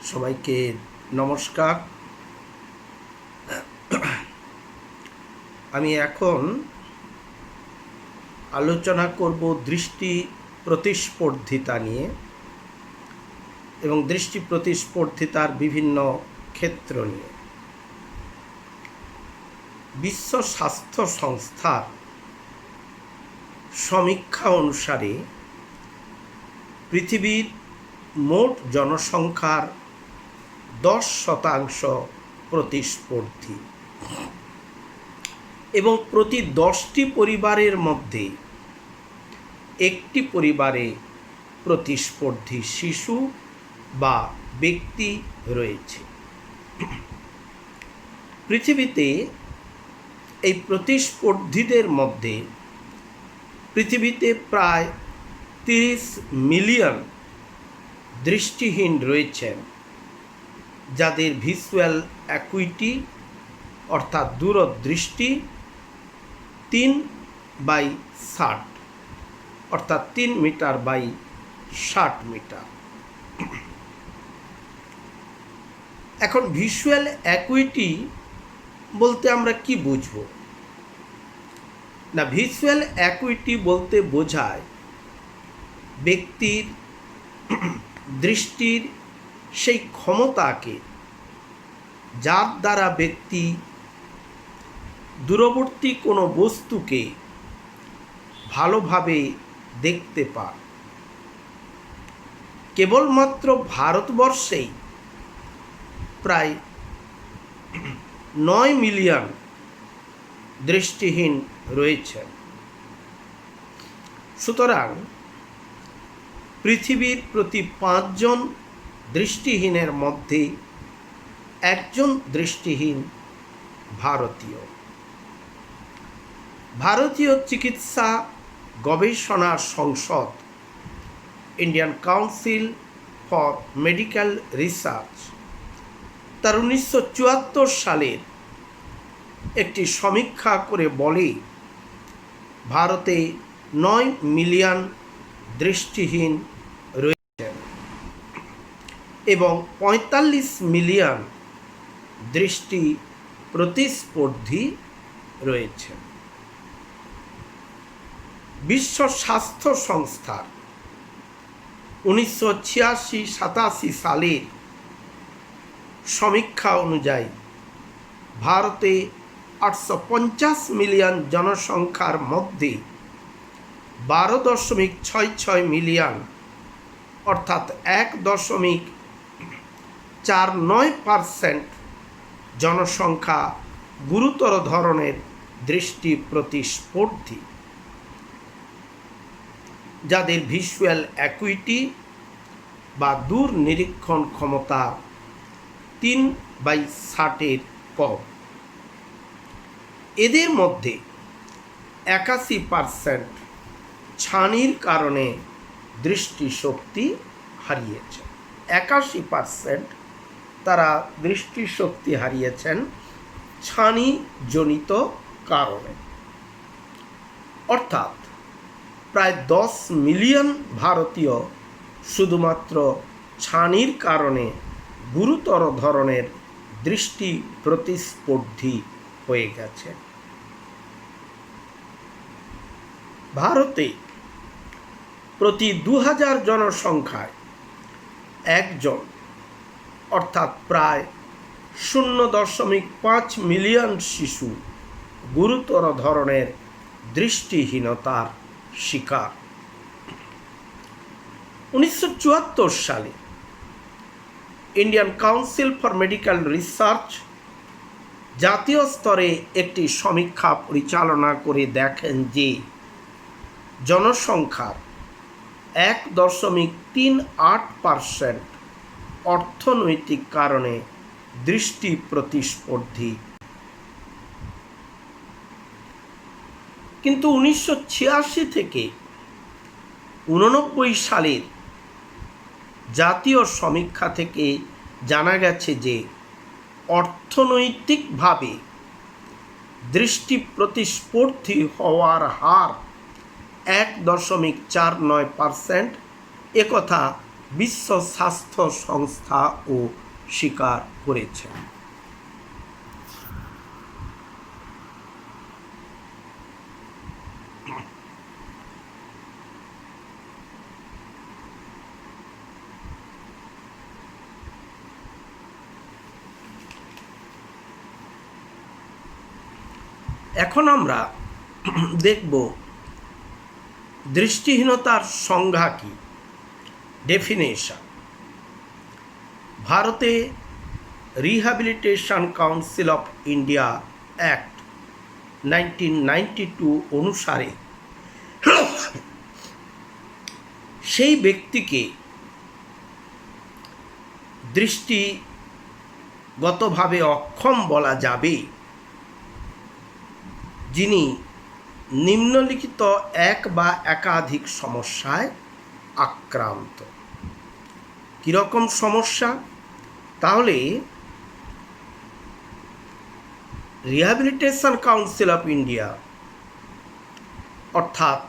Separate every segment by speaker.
Speaker 1: সবাইকে নমস্কার। আমি এখন আলোচনা করব দৃষ্টি প্রতিস্পর্ধিতা নিয়ে এবং দৃষ্টি প্রতিস্পর্ধিতার বিভিন্ন ক্ষেত্র নিয়ে। বিশ্ব স্বাস্থ্য সংস্থার সমীক্ষা অনুসারে পৃথিবীর মোট জনসংখ্যার 10% প্রতিস্পর্ধী এবং প্রতি 10টি পরিবারের মধ্যে একটি পরিবারে প্রতিস্পর্ধী শিশু বা ব্যক্তি রয়েছে। পৃথিবীতে এই প্রতিস্পর্ধীদের মধ্যে পৃথিবীতে প্রায় 30 মিলিয়ন দৃষ্টিহীন রয়েছেন, যাদের ভিজুয়াল অ্যাকুইটি অর্থাৎ দূরদৃষ্টি 3/60 অর্থাৎ 3 মিটার বাই 60 মিটার। এখন ভিজুয়াল অ্যাকুইটি বলতে আমরা কি বুঝব? না, ভিজুয়াল অ্যাকুইটি বলতে বোঝায় ব্যক্তির দৃষ্টির সেই ক্ষমতাকে যার দ্বারা ব্যক্তি দূরবর্তী কোনো বস্তুকে ভালোভাবে দেখতে পায়। কেবলমাত্র ভারতবর্ষেই প্রায় 9 মিলিয়ন দৃষ্টিহীন রয়েছেন। সুতরাং পৃথিবীর প্রতি 5 জন দৃষ্টিহীনের মধ্যে একজন দৃষ্টিহীন ভারতীয়। ভারতীয় চিকিৎসা গবেষণা সংসদ, Indian council for medical research, তার 1974 সালের একটি সমীক্ষা করে বলে ভারতে 9 মিলিয়ন দৃষ্টিহীন রয়েছেন এবং 45 মিলিয়ন দৃষ্টি প্রতিস্পর্ধী রয়েছেন। বিশ্ব স্বাস্থ্য সংস্থার 1986-87 সালের সমীক্ষা অনুযায়ী ভারতে 850 মিলিয়ন জনসংখ্যার মধ্যে 12.66 মিলিয়ন অর্থাৎ 1.49% জনসংখ্যা গুরুতর ধরনের দৃষ্টি প্রতিস্পর্ধী, যাদের ভিজুয়াল অ্যাকুইটি বা দূর নিরীক্ষণ ক্ষমতা 3/60 কম। এদের মধ্যে 81% ছানির কারণে দৃষ্টিশক্তি হারিয়েছে। 81% তারা দৃষ্টিশক্তি হারিয়েছেন ছানিজনিত কারণে। অর্থাৎ প্রায় 10 মিলিয়ন ভারতীয় শুধুমাত্র ছানির কারণে গুরুতর ধরনের দৃষ্টি প্রতিস্পর্ধী হয়ে গেছে। ভারতে প্রতি 2000 জনসংখ্যায় একজন অর্থাৎ প্রায় 0.5 মিলিয়ন শিশু গুরুতর ধরনের দৃষ্টিহীনতার শিকার। 1974 সালে Indian council for medical research জাতীয় স্তরে একটি সমীক্ষা পরিচালনা করে দেখেন যে জনসংখ্যার 1.38% অর্থনৈতিক কারণে দৃষ্টি প্রতিস্পর্ধী। কিন্তু 1986 থেকে 1989 সালের জাতীয় সমীক্ষা থেকে জানা গেছে যে অর্থনৈতিকভাবে দৃষ্টি প্রতিস্পর্ধী হওয়ার হার 1.49%। একথা বিশ্ব স্বাস্থ্য সংস্থাও স্বীকার করেছে। এখন আমরা দেখব দৃষ্টিহীনতার সংজ্ঞা কি, ডেফিনেশন। ভারতে rehabilitation council of India act 1992 অনুসারে সেই ব্যক্তিকে দৃষ্টিগতভাবে অক্ষম বলা যাবে যিনি নিম্নলিখিত এক বা একাধিক সমস্যায় আক্রান্ত। কীরকম সমস্যা? তাহলে রিহ্যাবিলিটেশন কাউন্সিল অফ ইন্ডিয়া অর্থাৎ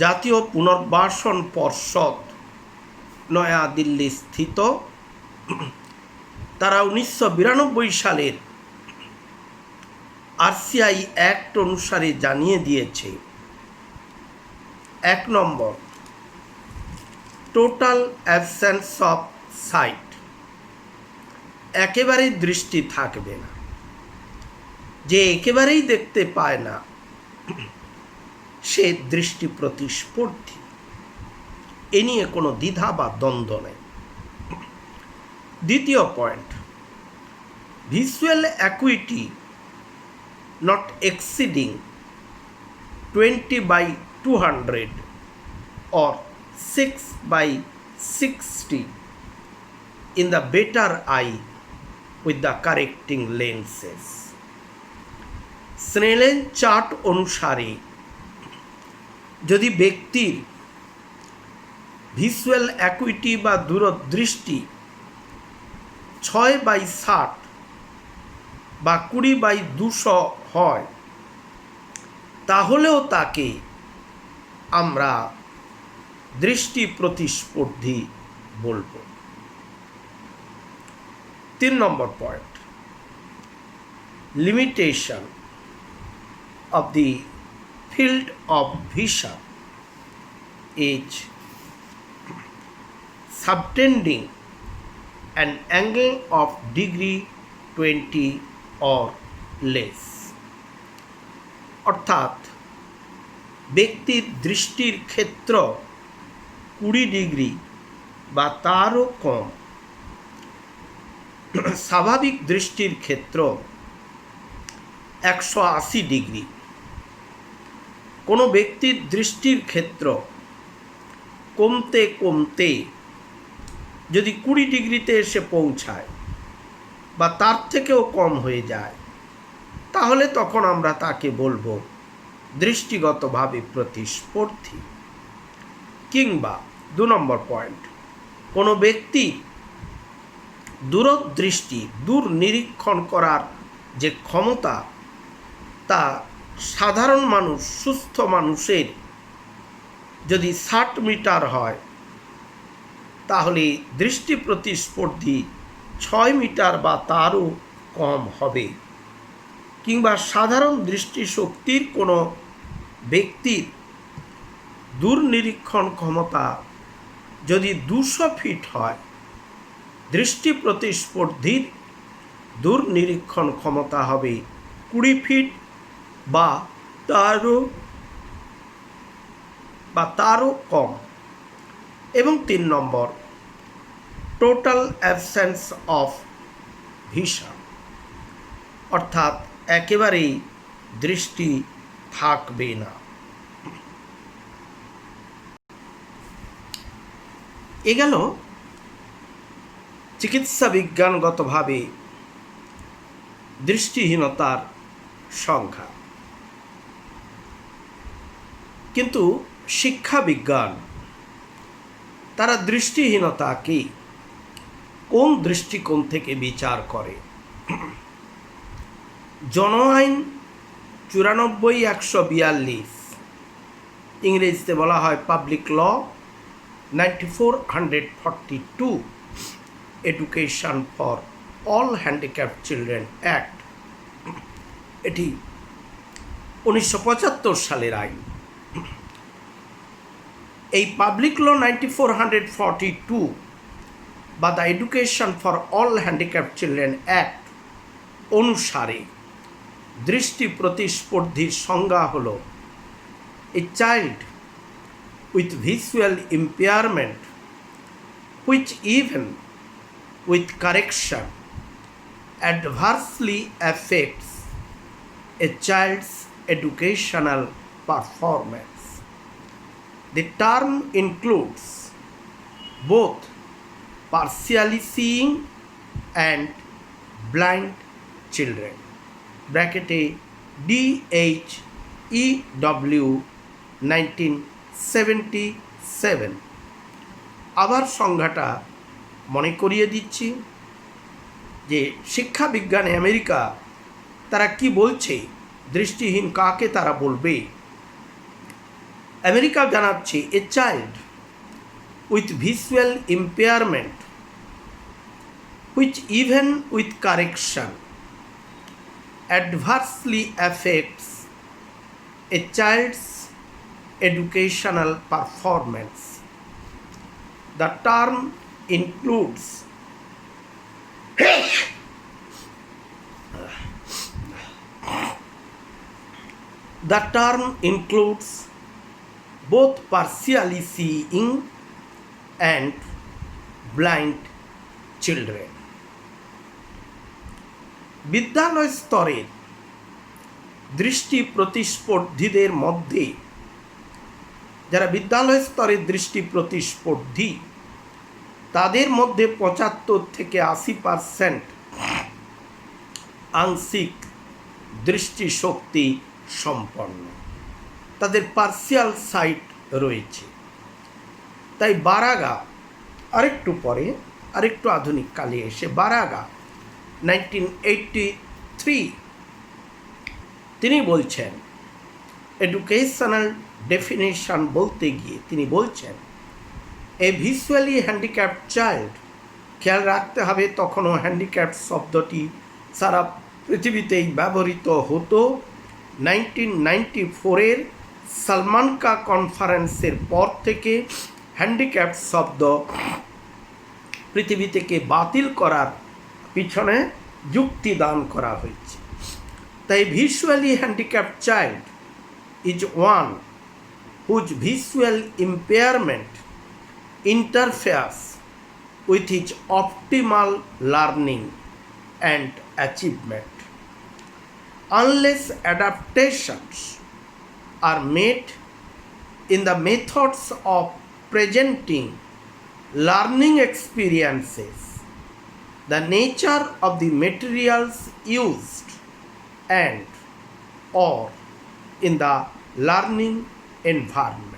Speaker 1: জাতীয় পুনর্বাসন পর্ষদ নয়াদিল্লি স্থিত, তারা 1992 সালের RCI অ্যাক্ট অনুসারে জানিয়ে দিয়েছে, 1 নম্বর, টোটাল অ্যাবসেন্স অফ সাইট, একেবারেই দৃষ্টি থাকবে না। যে একেবারেই দেখতে পায় না সে দৃষ্টি প্রতিস্পর্ধী, এ নিয়ে কোনো দ্বিধা বা দ্বন্দ্ব নেই। দ্বিতীয় point, visual acuity not exceeding 20/200 or 6/60 in the better eye with the correcting lenses. Snellen chart অনুসারে যদি ব্যক্তির ভিজুয়াল অ্যাকুইটি বা দূরদৃষ্টি 6/60 বা 20/200 হয়, তাহলেও তাকে আমরা দৃষ্টি প্রতিস্পর্ধী বলবো। 3 number point, limitation of the field of vision is subtending an angle of degree 20 or less, অর্থাৎ ব্যক্তির দৃষ্টির ক্ষেত্র 20 ডিগ্রি বা তারও কম, স্বাভাবিক দৃষ্টির ক্ষেত্র 180 ডিগ্রি। কোনো ব্যক্তির দৃষ্টির ক্ষেত্র কমতে কমতে যদি 20 ডিগ্রিতে এসে পৌঁছায় বা তার থেকেও কম হয়ে যায়, তাহলে তখন আমরা তাকে বলবো দৃষ্টিগতভাবে প্রতিস্পর্ধী। কিংবা 2 নম্বর পয়েন্ট, কোনো ব্যক্তি দূরদৃষ্টি, দূর নিরীক্ষণ করার যে ক্ষমতা, তা সাধারণ মানুষ, সুস্থ মানুষের যদি 60 মিটার হয়, তাহলে দৃষ্টি প্রতিস্পর্ধী 6 মিটার বা তারও কম হবে। কিংবা সাধারণ দৃষ্টিশক্তির কোনো ব্যক্তির দূর নিরীক্ষণ ক্ষমতা যদি 200 ফিট হয়, দৃষ্টি প্রতিস্পর্ধীর দূর নিরীক্ষণ ক্ষমতা হবে 20 ফিট বা তারও কম। এবং 3 নম্বর, টোটাল অ্যাবসেন্স অফ ভিশন, অর্থাৎ একেবারেই দৃষ্টি থাকবে না। এ গেল চিকিৎসা বিজ্ঞানগতভাবে দৃষ্টিহীনতার সংখ্যা। কিন্তু শিক্ষা বিজ্ঞান তারা দৃষ্টিহীনতাকে কোন দৃষ্টিকোণ থেকে বিচার করে? জন আইন 94/142, ইংরেজিতে বলা হয় public law 9442 education for all handicapped children act, এটি 1975 সালের আইন। এই পাবলিক ল 9442 বা the education for all handicapped children act অনুসারে দৃষ্টি প্রতিস্পর্ধীর সংজ্ঞা হল a child with visual impairment which even with correction adversely affects a child's educational performance. The term includes both partially seeing and blind children. ব্র্যাকেটে DHEW 1977। আবার সংজ্ঞাটা মনে করিয়ে দিচ্ছি যে শিক্ষা বিজ্ঞানে আমেরিকা তারা কি বলছে, দৃষ্টিহীন কাকে তারা বলবে। আমেরিকা জানাচ্ছে এ child with visual impairment which even with correction adversely affects a child's educational performance. The term includes both partially seeing and blind children. বিদ্যালয় স্তরের দৃষ্টি প্রতিস্পর্ধীদের মধ্যে, যারা বিদ্যালয় স্তরের দৃষ্টি প্রতিস্পর্ধী তাদের মধ্যে 75 থেকে 80% আংশিক দৃষ্টিশক্তি সম্পন্ন, তাদের পার্সিয়াল সাইট রয়েছে। তাই বারাগা আরেকটু পরে, আরেকটু আধুনিক কালে এসে বারাগা 1983 তিনি বলছেন, এডুকেশনাল ডেফিনেশন বলতে গিয়ে তিনি বলছেন এ ভিজুয়ালি হ্যান্ডিক্যাপড চাইল্ড, খেয়াল রাখতে হবে তখনও হ্যান্ডিক্যাপড শব্দটি সারা পৃথিবীতেই ব্যবহৃত হতো। 1994 সালমানকা কনফারেন্সের পর থেকে হ্যান্ডিক্যাপড শব্দ পৃথিবী থেকে বাতিল করার পিছনে যুক্তি দান করা হয়েছে। তাই visually handicapped child is one whose visual impairment interferes with his optimal learning and achievement. Unless adaptations are made in the methods of presenting learning experiences, the nature of the materials used and or in the learning environment.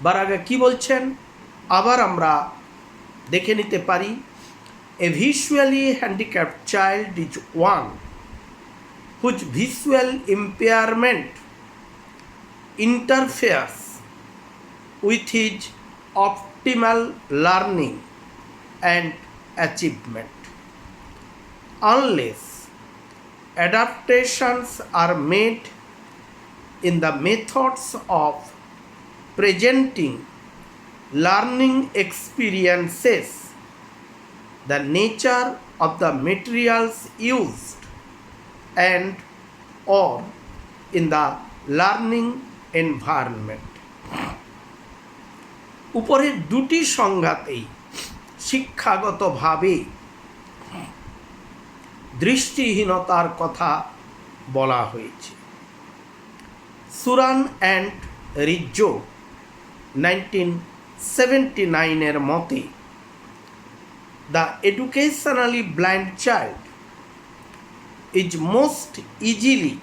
Speaker 1: Barraga কি বলছেন আবার আমরা দেখে নিতে পারি। A visually handicapped child is one whose visual impairment interferes with his optimal learning and achievement unless adaptations are made in the methods of presenting learning experiences, the nature of the materials used and or in the learning environment. উপরের দুটি সংজ্ঞাতেই শিক্ষাগতভাবে দৃষ্টিহীনতার কথা বলা হয়েছে। সুরান and রিজ্জো 1979 মতে the educationally blind child is most easily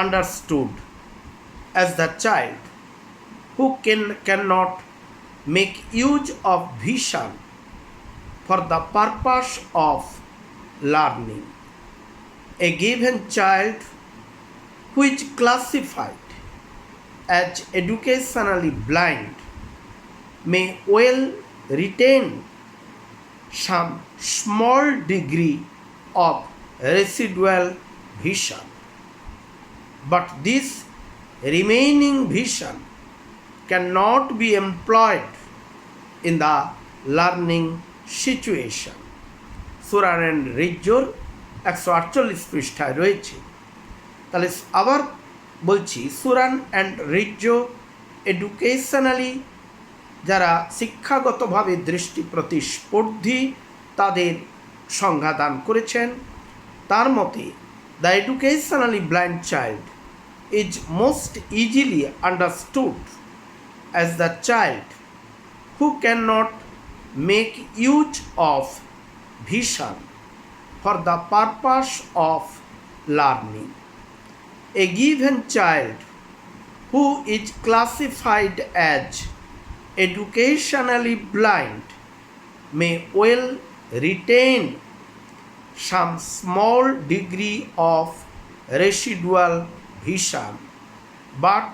Speaker 1: understood as the child who cannot make use of vision for the purpose of learning. A given child who is classified as educationally blind may well retain some small degree of residual vision, but this remaining vision cannot be employed in the learning situation. সুরান and রিজ্জোর 148 পৃষ্ঠায় রয়েছে। তাহলে আবার বলছি, সুরান and রিজ্জো educationally যারা শিক্ষাগতভাবে দৃষ্টি প্রতিস্পর্ধী তাদের সংজ্ঞা দান করেছেন। তার মতে, the educationally blind child is most easily understood as the child who cannot make use of vision for the purpose of learning. A given child who is classified as educationally blind may well retain some small degree of residual vision, but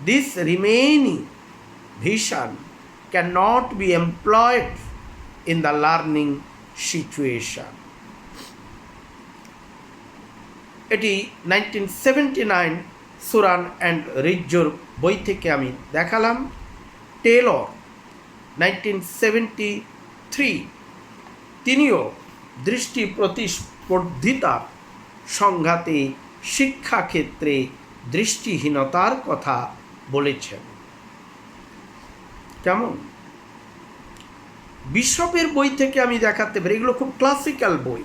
Speaker 1: this remaining vision cannot be employed in the learning situation. এটি 1979 সুরান and রিজ্জোর বই থেকে আমি দেখালাম। Taylor 1973 তিনিও দৃষ্টি প্রতিস্পর্ধিতার সংঘাতে শিক্ষাক্ষেত্রে দৃষ্টিহীনতার কথা বলেছেন। কেমন? বিশপের বই থেকে আমি দেখাতে পারি, এগুলো খুব ক্লাসিক্যাল বই,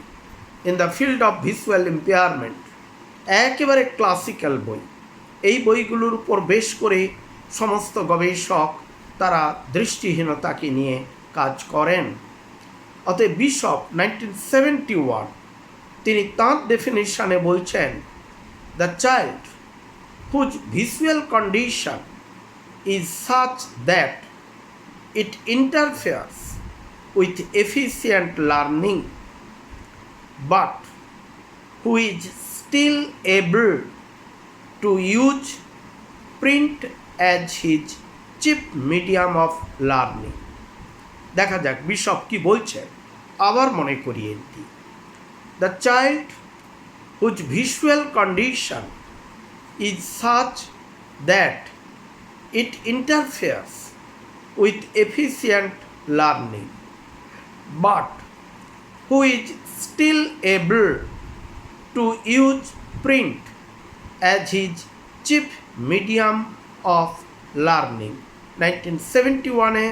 Speaker 1: in the field of visual impairment, একেবারে ক্লাসিক্যাল বই। এই বইগুলোর উপর বেশ করে সমস্ত গবেষক তারা দৃষ্টিহীনতাকে নিয়ে কাজ করেন। অতএব বিশপ 1971 তিনি তাঁর ডেফিনিশনে বলছেন, the child whose visual condition is such that it interferes with efficient learning, but who is still able to use print as his chief medium of learning. দেখা যাক বিশপ কি বলছেন, আবার মনে করিয়ে দিই। The child whose visual condition is such that it interferes with efficient learning, but who is still able to use print as his chief medium of learning. 1971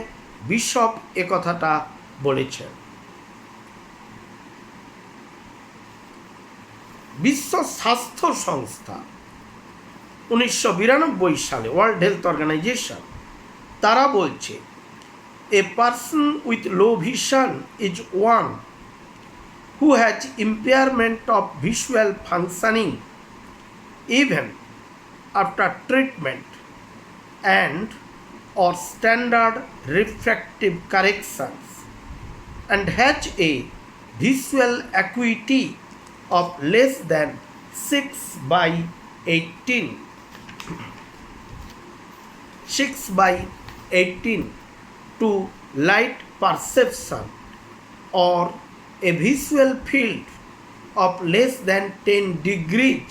Speaker 1: bishop একথাটা বলেছেন। বিশ্ব স্বাস্থ্য সংস্থা 1992 সালে ওয়ার্ল্ড হেলথ অর্গানাইজেশন তারা বলছে, a person with low vision is one who has impairment of visual functioning even after treatment and or standard refractive corrections, and has a visual acuity of less than 6/18 to light perception, or a visual field of less than 10 degrees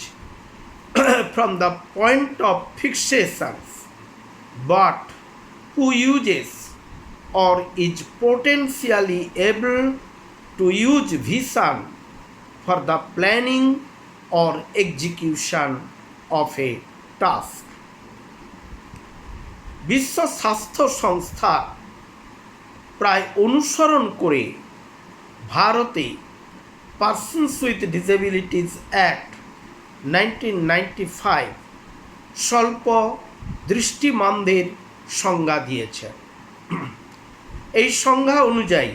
Speaker 1: from the point of fixations, but who uses or is potentially able to use vision for the planning or execution of a task. বিশ্ব স্বাস্থ্য সংস্থা প্রায় অনুসরণ করে ভারতে persons with disabilities act 1995 স্বল্প দৃষ্টিমানদের সংজ্ঞা দিয়েছে। এই সংজ্ঞা অনুযায়ী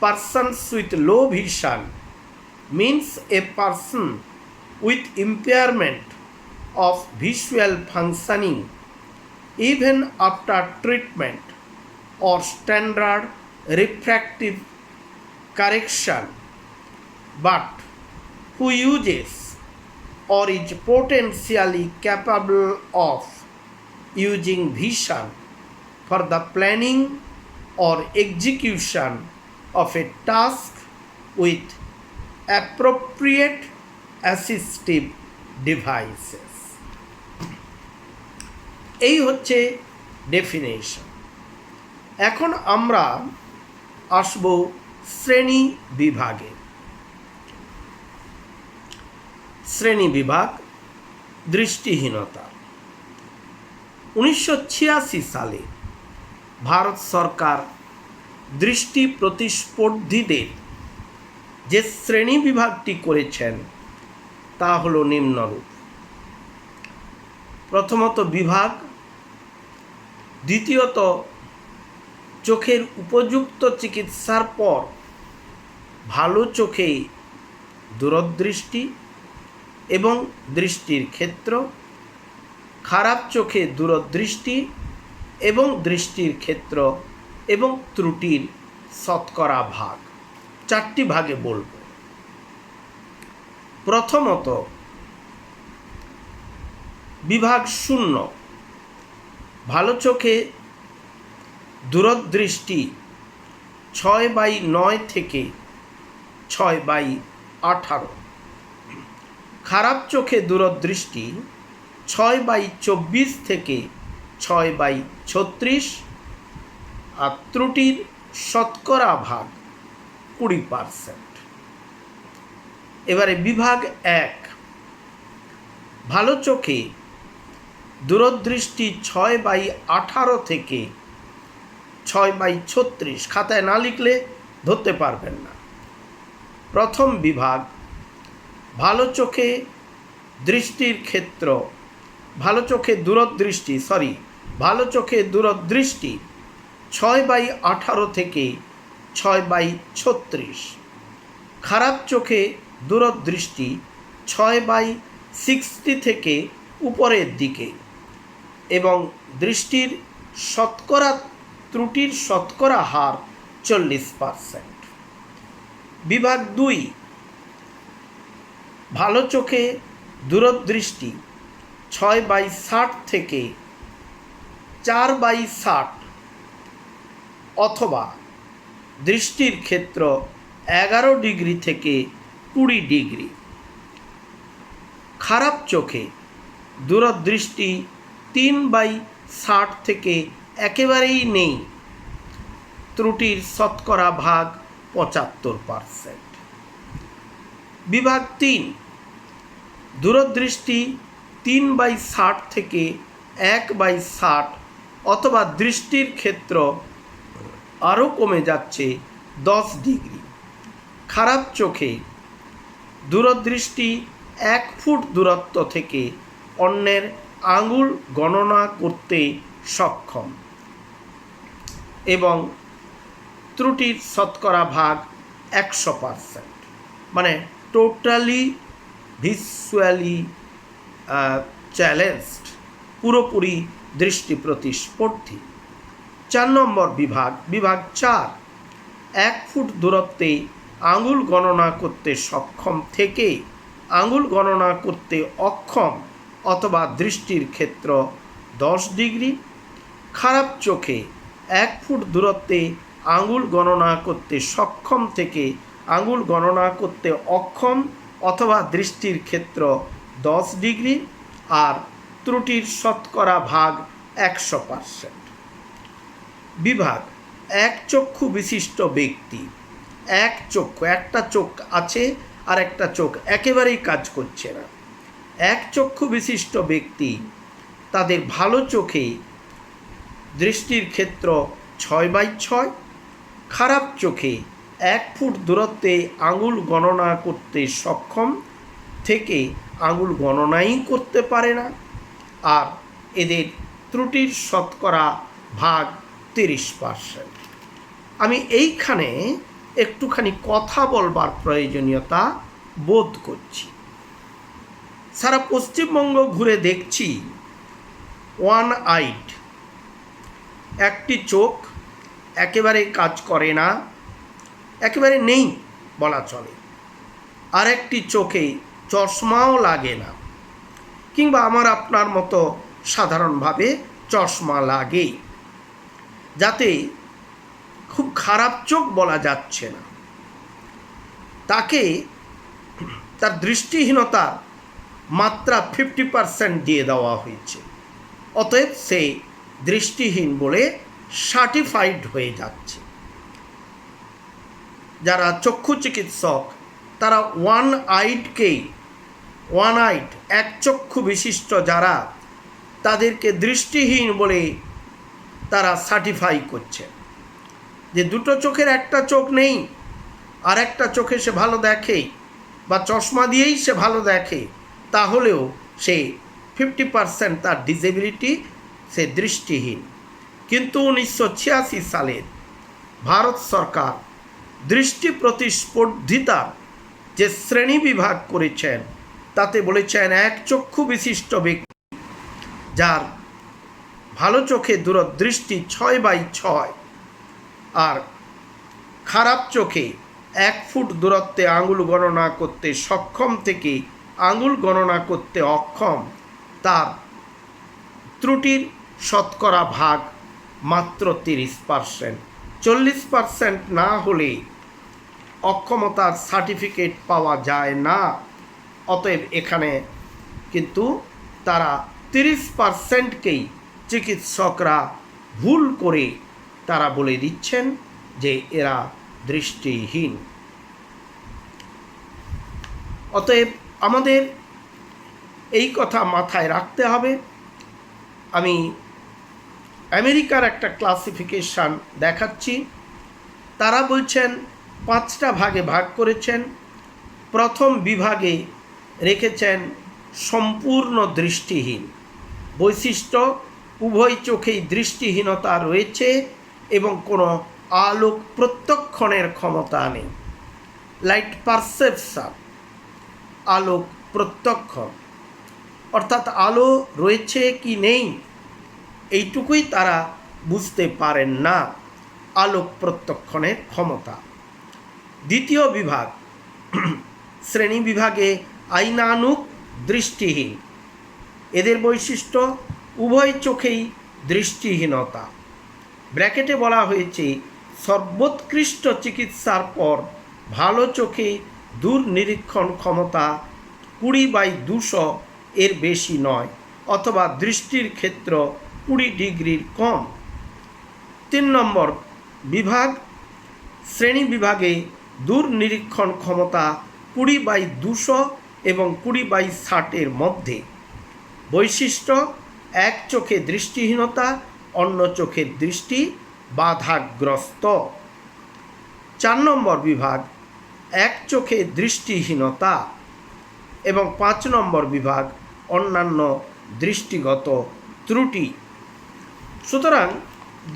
Speaker 1: persons with low vision means a person with impairment of visual functioning even after treatment or standard refractive correction, but who uses or is potentially capable of using vision for the planning or execution of a task with appropriate assistive devices. এই হচ্ছে definition. এখন আমরা আসব শ্রেণী বিভাগে। শ্রেণী বিভাগ দৃষ্টিহীনতা। 1986 সালে ভারত সরকার দৃষ্টি প্রতিস্পর্ধীদের যে শ্রেণী বিভাগটি করেছেন তা হলো নিম্নরূপ। প্রথমত বিভাগ, দ্বিতীয়ত চোখের উপযুক্ত চিকিৎসার পর ভালো চোখে দূরদৃষ্টি এবং দৃষ্টির ক্ষেত্র, খারাপ চোখে দূরদৃষ্টি এবং দৃষ্টির ক্ষেত্র এবং ত্রুটির শতকরা ভাগ। 4টি ভাগে বলব। প্রথমত বিভাগ 0, ভালো চোখে দূরদৃষ্টি 6/9 থেকে 6/18, খারাপ চোখে দূরদৃষ্টি 6/24 থেকে 6/36, আর ত্রুটির শতকরা ভাগ 20%। এবারে বিভাগ 1, ভালো চোখে দূরদৃষ্টি 6/18 থেকে 6/36, খাতায় না লিখলে ধরতে পারবেন না। প্রথম বিভাগ, ভালো চোখে দৃষ্টির ক্ষেত্র, ভালো চোখে দূরদৃষ্টি 6/18 থেকে 6/36, খারাপ চোখে দূরদৃষ্টি 6/60 থেকে উপরের দিকে এবং দৃষ্টির ত্রুটির শতকরা হার 40%। বিভাগ 2, ভালো চোখে দূরদৃষ্টি 6/60 থেকে 4/60 অথবা দৃষ্টির ক্ষেত্র 11 ডিগ্রি থেকে 20 ডিগ্রি, খারাপ চোখে দূরদৃষ্টি 3/60 থেকে একেবারেই নেই, ত্রুটির শতকরা ভাগ 75%। বিভাগ 3, দূরদৃষ্টি 3/60 থেকে 1/60 অথবা দৃষ্টির ক্ষেত্র আরও কমে যাচ্ছে 10 ডিগ্রি, খারাপ চোখে দূরদৃষ্টি 1 ফুট দূরত্ব থেকে অন্যের আঙুল গণনা করতে সক্ষম এবং ত্রুটির শতকরা ভাগ 100%, মানে টোটালি ভিজুয়ালি চ্যালেঞ্জড, পুরোপুরি দৃষ্টি প্রতিস্পর্ধী। 4 নম্বর বিভাগ, বিভাগ 4, 1 ফুট দূরত্বে আঙুল গণনা করতে সক্ষম থেকে আঙুল গণনা করতে অক্ষম অথবা দৃষ্টির ক্ষেত্র 10 ডিগ্রি, খারাপ চোখে 1 ফুট দূরত্বে আঙুল গণনা করতে সক্ষম থেকে আঙুল গণনা করতে অক্ষম অথবা দৃষ্টির ক্ষেত্র 10 ডিগ্রি, আর ত্রুটির শতকরা ভাগ 100%। বিভাগ 1 চক্ষু বিশিষ্ট ব্যক্তি, একটা চোখ আছে আর একটা চোখ একেবারেই কাজ করছে না। 1 চক্ষু বিশিষ্ট ব্যক্তি, তাদের ভালো চোখে দৃষ্টির ক্ষেত্র 6/6, খারাপ চোখে 1 ফুট দূরত্বে আঙুল গণনা করতে সক্ষম থেকে আঙুল গণনাই করতে পারে না, আর এদের ত্রুটির শতকরা ভাগ 30%। আমি এইখানে একটুখানি কথা বলবার প্রয়োজনীয়তা বোধ করছি। সারা পশ্চিমবঙ্গ ঘুরে দেখছি ওয়ান আইড, একটি চোখ একেবারে কাজ করে না, একেবারে নেই বলা চলে, আর একটি চোখে চশমাও লাগে না, কিংবা আমার আপনার মতো সাধারণভাবে চশমা লাগে। যাতে খুব খারাপ চোখ বলা যাচ্ছে না, তাকে তার দৃষ্টিহীনতার মাত্রা 50% দিয়ে দেওয়া হয়েছে। অতএব সে দৃষ্টিহীন বলে সার্টিফাইড হয়ে যাচ্ছে। যারা চক্ষু চিকিৎসক তারা ওয়ান আইড এক চক্ষু বিশিষ্ট যারা, তাদেরকে দৃষ্টিহীন বলে তারা সার্টিফাই করছে, যে দুটো চোখের একটা চোখ নেই, আর একটা চোখে সে ভালো দেখে বা চশমা দিয়েই সে ভালো দেখে, তাহলেও সে 50% তার ডিসেবিলিটি, সে দৃষ্টিহীন। কিন্তু 1986 সালের ভারত সরকার দৃষ্টি প্রতিস্পর্ধিতার যে শ্রেণী বিভাগ করেছেন, তাতে বলেছেন এক চক্ষু বিশিষ্ট ব্যক্তি যার ভালো চোখে দূরদৃষ্টি 6/6 আর খারাপ চোখে 1 ফুট দূরত্বে আঙুল গণনা করতে সক্ষম থেকে আঙুল গণনা করতে অক্ষম, তার ত্রুটির শতকরা ভাগ মাত্র 30%। 40% না হলে অক্ষমতার সার্টিফিকেট পাওয়া যায় না। অতএব এখানে কিন্তু তারা 30%কেই চিকিৎসকরা ভুল করে তারা বলে দিচ্ছেন যে এরা দৃষ্টিহীন। অতএব আমাদের এই কথা মাথায় রাখতে হবে। আমি আমেরিকার একটা ক্লাসিফিকেশান দেখাচ্ছি। তারা বলছেন 5টা ভাগে ভাগ করেছেন। প্রথম বিভাগে রেখেছেন সম্পূর্ণ দৃষ্টিহীন। বৈশিষ্ট্য উভয় চোখেই দৃষ্টিহীনতা রয়েছে এবং কোনো আলোক প্রত্যক্ষণের ক্ষমতা নেই। লাইট পারসেপশন, আলোক প্রত্যক্ষণ, অর্থাৎ আলো রয়েছে কি নেই এইটুকুই তারা বুঝতে পারেন না, আলোক প্রত্যক্ষণের ক্ষমতা। দ্বিতীয় বিভাগ শ্রেণী বিভাগে আইনানুগ দৃষ্টিহীন। এদের বৈশিষ্ট্য উভয় চোখেই দৃষ্টিহীনতা। ব্র্যাকেটে বলা হয়েছে সর্বোৎকৃষ্ট চিকিৎসার পর ভালো চোখে দূর নিরীক্ষণ ক্ষমতা 20/200 এর বেশি নয়, অথবা দৃষ্টির ক্ষেত্র 20 ডিগ্রির কম। 3 নম্বর বিভাগ শ্রেণী বিভাগে দূর নিরীক্ষণ ক্ষমতা 20/200 এবং 20/60 এর মধ্যে। বৈশিষ্ট্য এক চোখে দৃষ্টিহীনতা, অন্য চোখের দৃষ্টি বাধাগ্রস্ত। 4 নম্বর বিভাগ এক চোখে দৃষ্টিহীনতা এবং 5 নম্বর বিভাগ অন্যান্য দৃষ্টিগত ত্রুটি। সুতরাং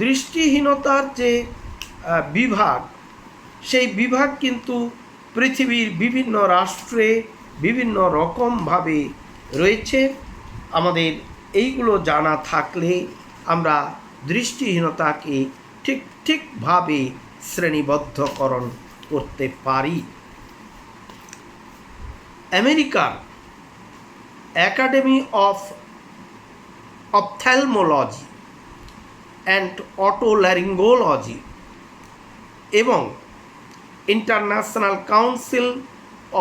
Speaker 1: দৃষ্টিহীনতার যে বিভাগ, সেই বিভাগ কিন্তু পৃথিবীর বিভিন্ন রাষ্ট্রে বিভিন্ন রকমভাবে রয়েছে। আমাদের এইগুলো জানা থাকলে আমরা দৃষ্টিহীনতাকে ঠিকভাবে শ্রেণীবদ্ধকরণ করতে পারি। আমেরিকার অ্যাকাডেমি অফ অপথ্যালমোলজি অ্যান্ড অটোল্যারিঙ্গোলজি এবং ইন্টারন্যাশনাল কাউন্সিল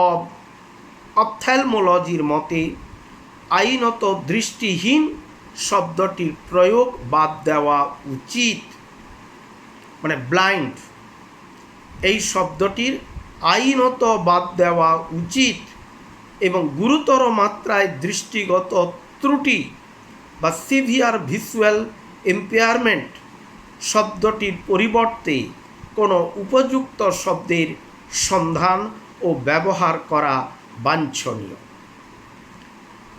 Speaker 1: অব অপথ্যালমোলজির মতে আইনত দৃষ্টিহীন শব্দটির প্রয়োগ বাদ দেওয়া উচিত। মানে ব্লাইন্ড এই শব্দটির আইনত বাদ দেওয়া উচিত এবং গুরুতর মাত্রায় দৃষ্টিগত ত্রুটি বা সিভিয়ার ভিজুয়াল ইম্পেয়ারমেন্ট শব্দটির পরিবর্তে কোনো উপযুক্ত শব্দের সন্ধান ও ব্যবহার করা বাঞ্ছনীয়।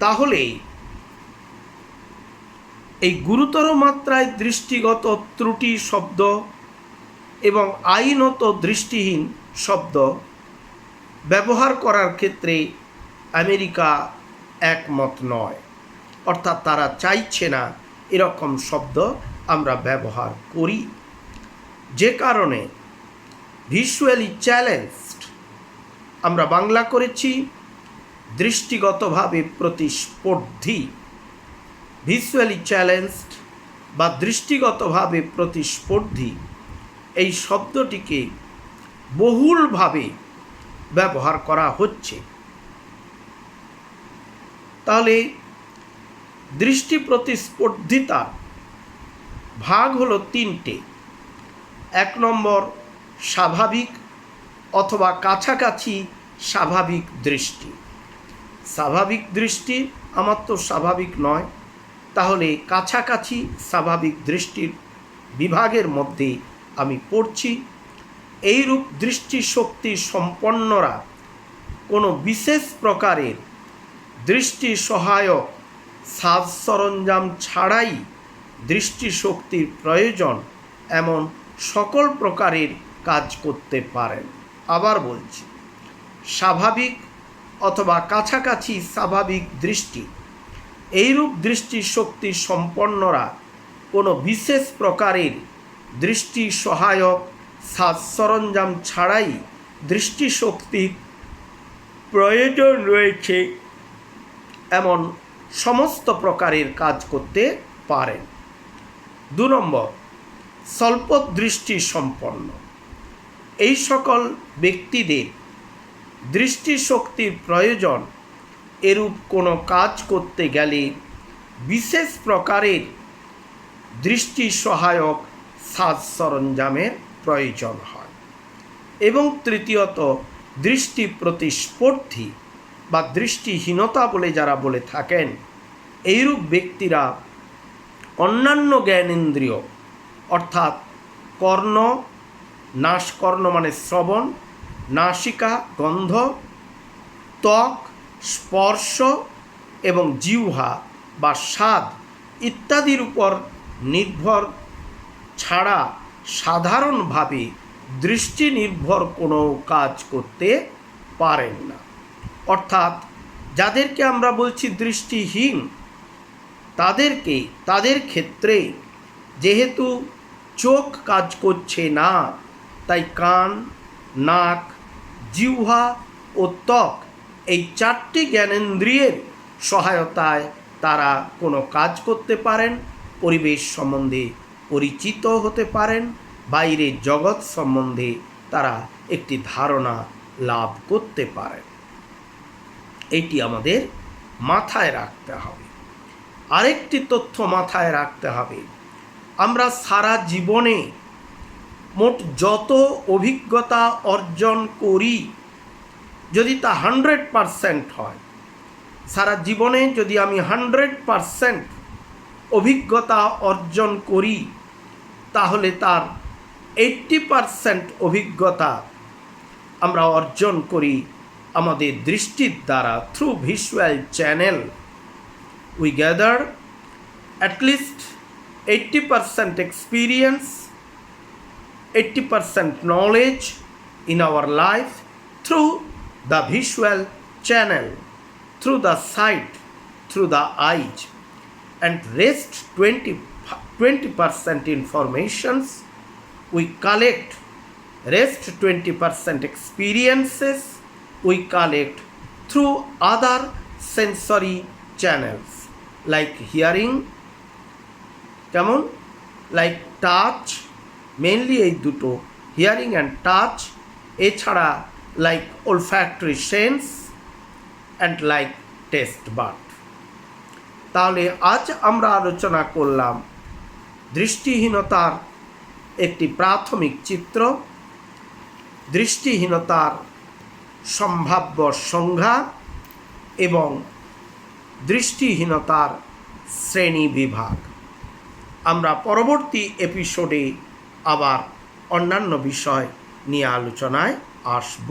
Speaker 1: তাহলে এই গুরুতর মাত্রায় দৃষ্টিগত ত্রুটি শব্দ এবং আইনত দৃষ্টিহীন শব্দ ব্যবহার করার ক্ষেত্রে আমেরিকা একমত নয়, অর্থাৎ তারা চাইছে না এরকম শব্দ আমরা ব্যবহার করি। যে কারণে ভিজুয়ালি চ্যালেঞ্জড আমরা বাংলা করেছি দৃষ্টিগতভাবে প্রতিস্পর্ধী। ভিজুয়ালি চ্যালেঞ্জড বা দৃষ্টিগতভাবে প্রতিস্পর্ধী এই শব্দটিকে বহুলভাবে ব্যবহার করা হচ্ছে। তাহলে দৃষ্টি প্রতিস্পর্ধিতার ভাগ হলো তিনটে। 1 নম্বর স্বাভাবিক অথবা কাছাকাছি স্বাভাবিক দৃষ্টি। স্বাভাবিক দৃষ্টি আমার তো স্বাভাবিক নয়, তাহলে কাছাকাছি স্বাভাবিক দৃষ্টির বিভাগের মধ্যে আমি পড়ছি। এইরূপ দৃষ্টিশক্তি সম্পন্নরা কোনো বিশেষ প্রকারের দৃষ্টি সহায়ক সাজ সরঞ্জাম ছাড়াই দৃষ্টিশক্তির প্রয়োজন এমন সকল প্রকারের কাজ করতে পারেন। আবার বলছি, স্বাভাবিক অথবা কাছাকাছি স্বাভাবিক দৃষ্টি, এইরূপ দৃষ্টিশক্তি সম্পন্নরা কোনো বিশেষ প্রকারের দৃষ্টি সহায়ক সাজ সরঞ্জাম ছাড়াই দৃষ্টিশক্তির প্রয়োজন রয়েছে এমন সমস্ত প্রকারের কাজ করতে পারেন। 2 নম্বর স্বল্প দৃষ্টি সম্পন্ন। এই সকল ব্যক্তিদের দৃষ্টিশক্তির প্রয়োজন এরূপ কোনো কাজ করতে গেলে বিশেষ প্রকারের দৃষ্টি সহায়ক সাজ সরঞ্জামের প্রয়োজন হয়। এবং তৃতীয়ত দৃষ্টি প্রতিস্পর্ধী বা দৃষ্টিহীনতা বলে যারা বলে থাকেন, এইরূপ ব্যক্তিরা অন্যান্য জ্ঞানেন্দ্রিয় অর্থাৎ কর্ণ, নাসকর্ণ মানে শ্রবণ, নাসিকা গন্ধ, ত্বক স্পর্শ এবং জিহ্বা বা স্বাদ ইত্যাদির উপর নির্ভর ছাড়া সাধারণভাবে দৃষ্টি নির্ভর কোনো কাজ করতে পারেন না। অর্থাৎ যাদেরকে আমরা বলছি দৃষ্টিহীন, তাদের ক্ষেত্রে যেহেতু চোখ কাজ করছে না, তাই কান, নাক, জিহ্বা ও ত্বক এই 4টি জ্ঞানেন্দ্রিয়ের সহায়তায় তারা কোনো কাজ করতে পারেন, পরিবেশ সম্বন্ধে পরিচিত হতে পারেন, বাইরের জগৎ সম্বন্ধে তারা একটি ধারণা লাভ করতে পারেন। এটি আমাদের মাথায় রাখতে হবে। আরেকটি তথ্য মাথায় রাখতে হবে, আমরা সারা জীবনে মোট যত অভিজ্ঞতা অর্জন করি, যদি তা 100% হয়, সারা জীবনে যদি আমি 100% অভিজ্ঞতা অর্জন করি, তাহলে তার 80% অভিজ্ঞতা আমরা অর্জন করি আমাদের দৃষ্টির দ্বারা। Through visual channel we gather at least 80% experience, 80% knowledge in our life through the visual channel, through the sight, through the eyes, and rest 20% informations we collect, rest 20% experiences we collect through other sensory channels like hearing, যেমন like touch, mainly এই দুটো hearing and touch, এছাড়া like olfactory sense and like taste bud. তাহলে আজ আমরা আলোচনা করলাম দৃষ্টিহীনতার একটি প্রাথমিক চিত্র, দৃষ্টিহীনতার সম্ভাব্য সংজ্ঞা এবং দৃষ্টিহীনতার শ্রেণী বিভাগ। আমরা পরবর্তী এপিসোডে আবার অন্যান্য বিষয় নিয়ে আলোচনায় আসব।